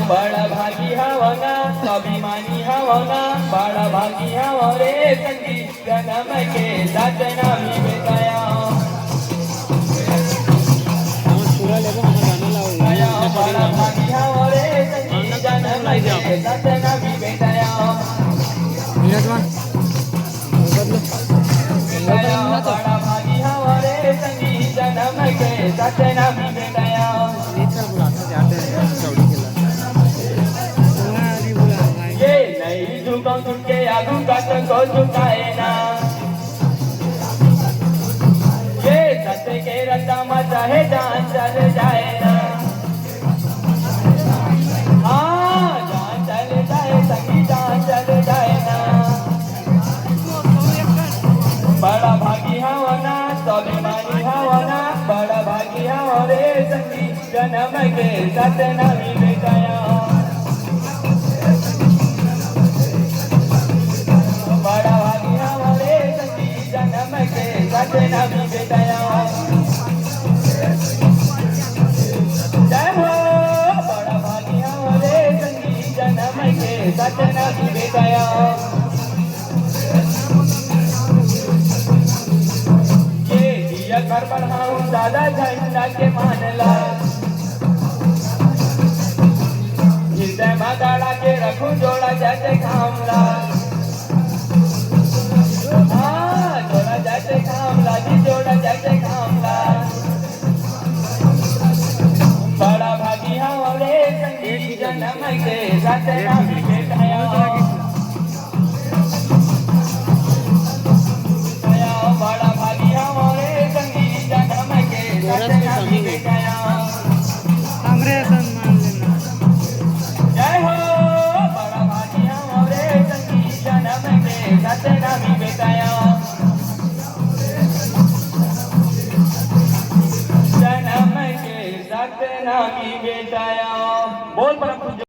बड़ा भागी हवना स्वाभिमानी हवना बड़ा भागी हव रे संगी जन्म के साथ नामी बेटाया बड़ा भागी हव रे संगी जन्म के साथ नामी बेटाया बड़ा भागी हव रे संगी जन्म के साथ नामी बेटाया के आगू का को झुकाए ना ये सत्य के रत्ता में चाहे जान चल जाए ना हाँ जान चल जाए सभी जान चल जाए ना बड़ा भागी हवना स्वाभिमानी हवना बड़ा भागी हव रे संगी जन्म के सत्य नामी बेटाया बड़ा भागी हमारे संगी जन्म के साथ नामी बेटाया जय हो बड़ा भागी हमारे संगी जन्म के साथ नामी बेटाया ये दिया कर बढ़ाऊं दादा झंडा के मानला हृदय में गाड़ा के रखूं जोड़ा जैसे खामला जोड़ा जैसे खामला जी जोड़ा जैसे खामला बड़ा भागी हमारे संगी जन्म के साथ नामी बेटाया बड़ा भागी हमारे संगी जन्म के साथ नामी बेटाया जय हो बड़ा भागी हमारे संगी जन्म के साथ नामी बेटाया जन्म के साथ नामी बेटाया बोल परम